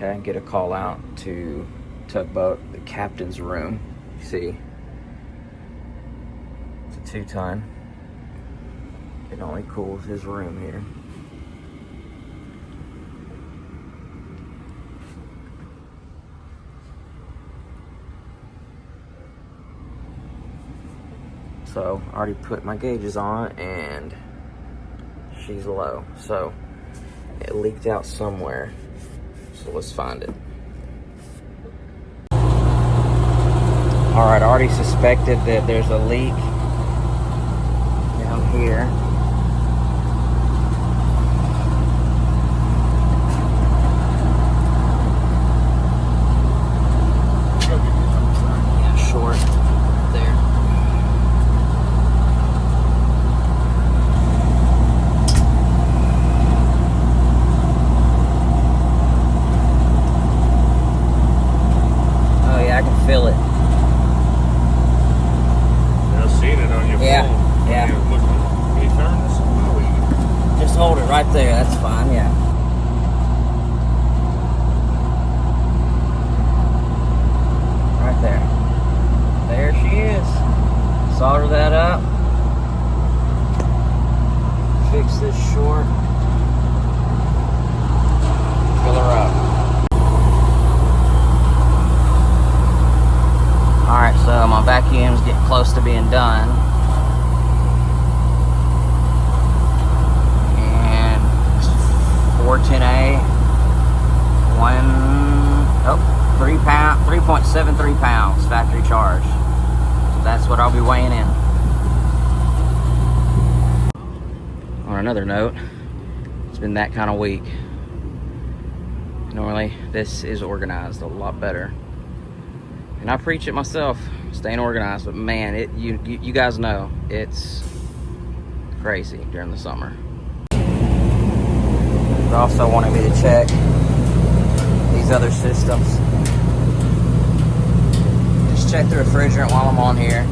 Okay, get a call out to Tugboat, the captain's room. You see, it's a 2-ton. It only cools his room here. So I already put my gauges on and she's low. So it leaked out somewhere. So let's find it. All right, I already suspected that there's a leak down here. Yeah, short there. Oh yeah, I can feel it. Yeah, yeah. Can you turn this? Just hold it right there. That's fine, yeah. Right there. There she is. Solder that up. Fix this short. Fill her up. Alright, so my vacuum's getting close to being done. 410A, 3.73 pounds factory charge. So that's what I'll be weighing in. On another note, it's been that kind of week. Normally this is organized a lot better, and I preach it myself, staying organized, but man, you guys know it's crazy during the summer. They also wanted me to check these other systems. Just check the refrigerant while I'm on here.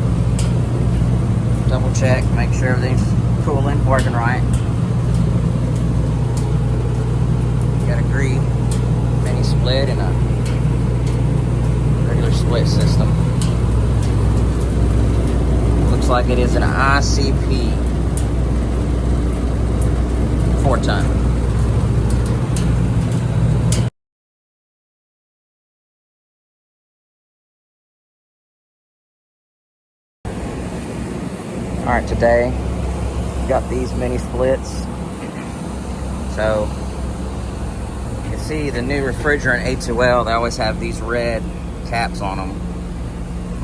Double check, make sure everything's cooling, working right. Got a green mini split and a regular split system. Looks like it is an ICP 4-ton. All right, today we got these mini splits. So you can see the new refrigerant A2L, they always have these red caps on them.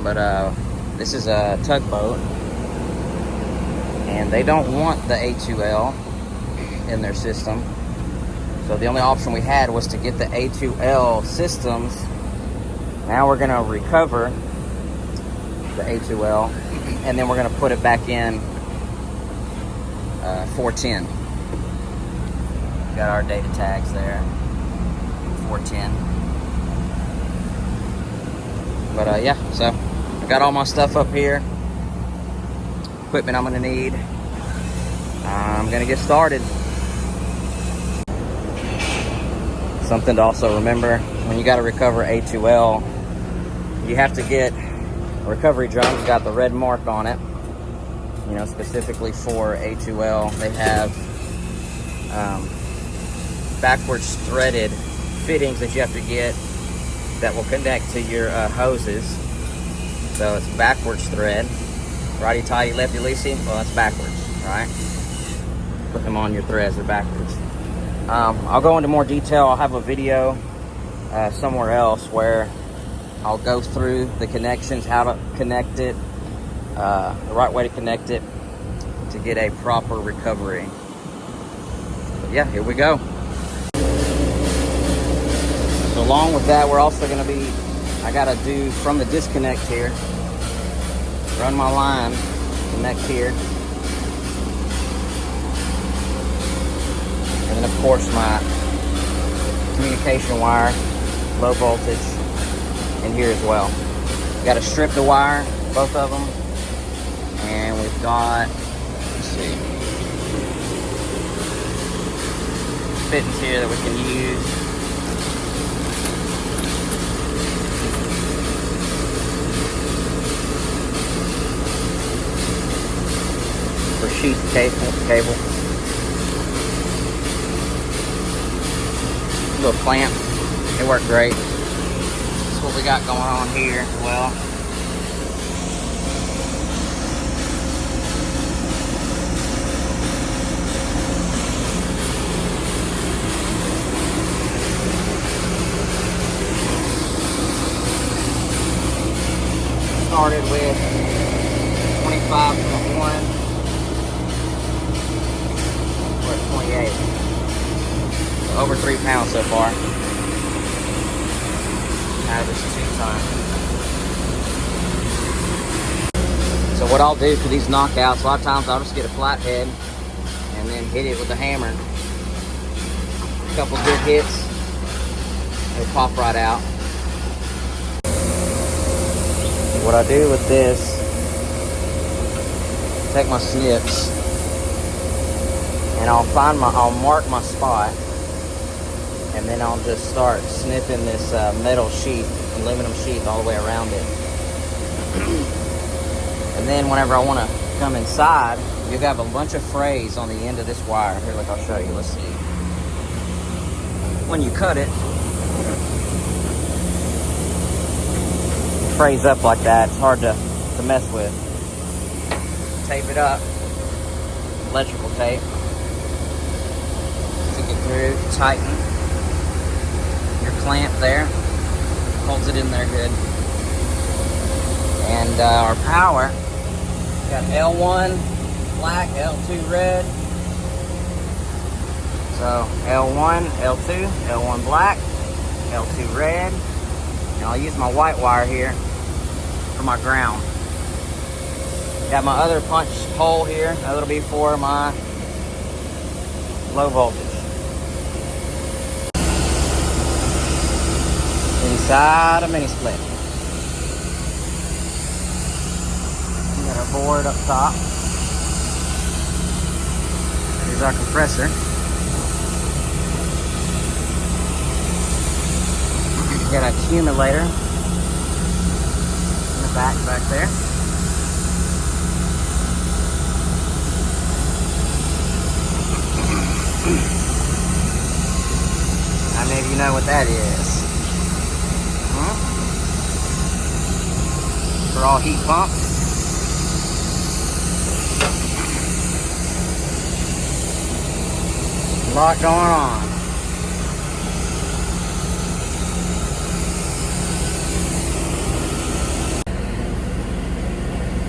But this is a Tugboat, and they don't want the A2L in their system. So the only option we had was to get the A2L systems. Now we're gonna recover the A2L, and then we're going to put it back in 410. Got our data tags there, 410. But yeah, so I got all my stuff up here, equipment I'm going to need. I'm going to get started. Something to also remember, when you got to recover A2L, you have to get recovery drums. Got the red mark on it, you know, specifically for A2L. They have backwards threaded fittings that you have to get that will connect to your hoses. So it's backwards thread. Righty tighty, lefty loosey. Well, that's backwards, right? Put them on your threads, they're backwards. I'll go into more detail. I'll have a video somewhere else where I'll go through the connections, how to connect it, the right way to connect it to get a proper recovery. But yeah, here we go. So along with that, we're also going to be, I got to do from the disconnect here, run my line, connect here. And then of course my communication wire, low voltage, in here as well. Got to strip the wire, both of them, and we've got, let's see, fittings here that we can use. sheath cable. Little clamp. It worked great. That's what we got going on here as well. Started with 25.1. We're at 28. So over 3 pounds so far. Out of this 2-ton. So what I'll do for these knockouts, a lot of times I'll just get a flathead and then hit it with a hammer. A couple good hits, they pop right out. What I do with this, take my snips and I'll mark my spot, and then I'll just start snipping this metal sheath, aluminum sheath all the way around it. And then whenever I want to come inside, you'll have a bunch of frays on the end of this wire. Here, look, I'll show you. Let's see. When you cut it, frays up like that. It's hard to mess with. Tape it up. Electrical tape. Stick it through. Tighten. Your clamp there. Holds it in there good. And our power. Got L1 black, L2 red. So L1, L2, L1 black, L2 red. And I'll use my white wire here for my ground. Got my other punch hole here. That'll be for my low voltage. Inside a mini split. We got our board up top. Here's our compressor. Got an accumulator in the back there. How many of you know what that is? For all heat pump. A lot going on.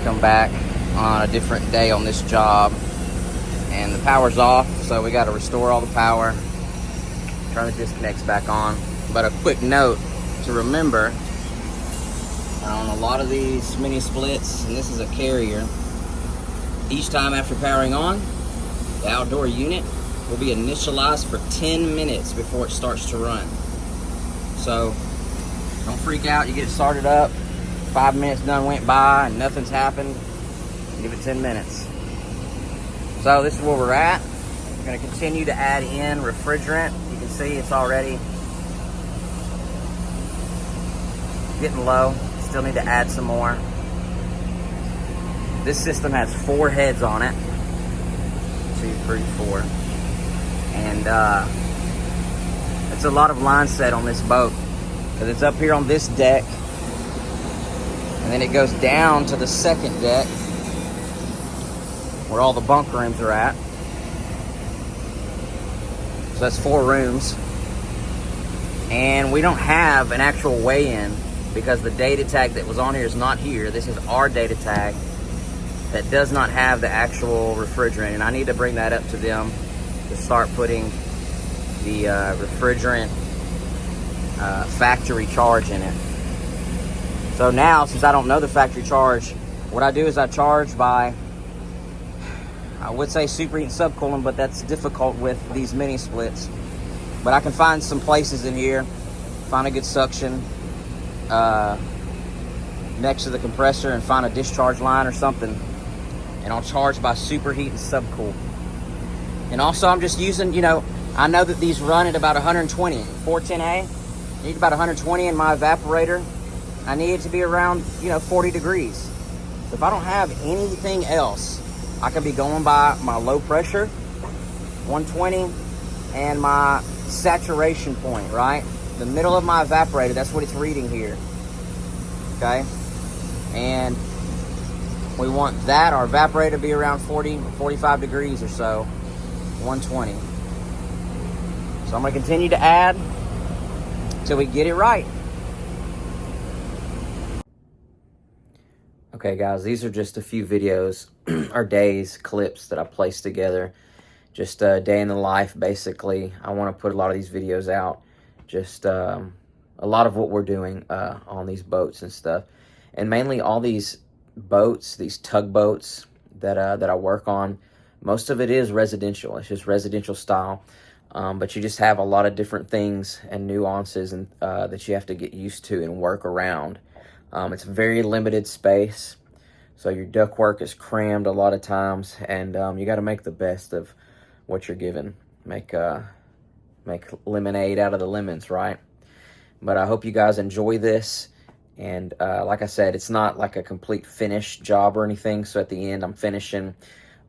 Come back on a different day on this job, and the power's off, so we got to restore all the power, turn the disconnects back on. But a quick note to remember on a lot of these mini splits, and this is a carrier, each time after powering on, the outdoor unit will be initialized for 10 minutes before it starts to run. So don't freak out. You get it started up, 5 minutes done went by and nothing's happened, give it 10 minutes. So this is where we're at. We're going to continue to add in refrigerant. You can see it's already getting low. Still need to add some more. This system has 4 heads on it. 2, 3, 4. And it's a lot of line set on this boat, because it's up here on this deck, and then it goes down to the second deck where all the bunk rooms are at. So that's 4 rooms. And we don't have an actual weigh-in because the data tag that was on here is not here. This is our data tag that does not have the actual refrigerant, and I need to bring that up to them to start putting the refrigerant factory charge in it. So now, since I don't know the factory charge, what I do is I charge by, I would say superheat and subcooling, but that's difficult with these mini splits. But I can find some places in here, find a good suction next to the compressor, and find a discharge line or something, and I'll charge by superheat and subcool. And also I'm just using, I know that these run at about 120. 410A, I need about 120 in my evaporator. I need it to be around, 40 degrees. So if I don't have anything else I could be going by my low pressure, 120, and my saturation point, right? The middle of my evaporator, that's what it's reading here, okay? And we want that, our evaporator, to be around 40, 45 degrees or so, 120. So I'm gonna continue to add till we get it right. Okay guys, these are just a few videos or days, clips that I placed together. Just a day in the life, basically. I want to put a lot of these videos out. Just a lot of what we're doing on these boats and stuff. And mainly all these boats, these tugboats that I work on, most of it is residential. It's just residential style. But you just have a lot of different things and nuances and that you have to get used to and work around. It's very limited space, so your ductwork is crammed a lot of times, and you got to make the best of what you're given. Make lemonade out of the lemons, right? But I hope you guys enjoy this. And like I said, it's not like a complete finished job or anything. So at the end, I'm finishing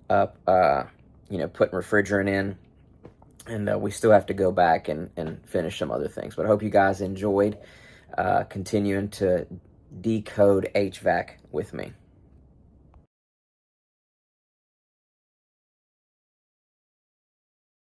up, putting refrigerant in. And we still have to go back and finish some other things. But I hope you guys enjoyed continuing to decode HVAC with me.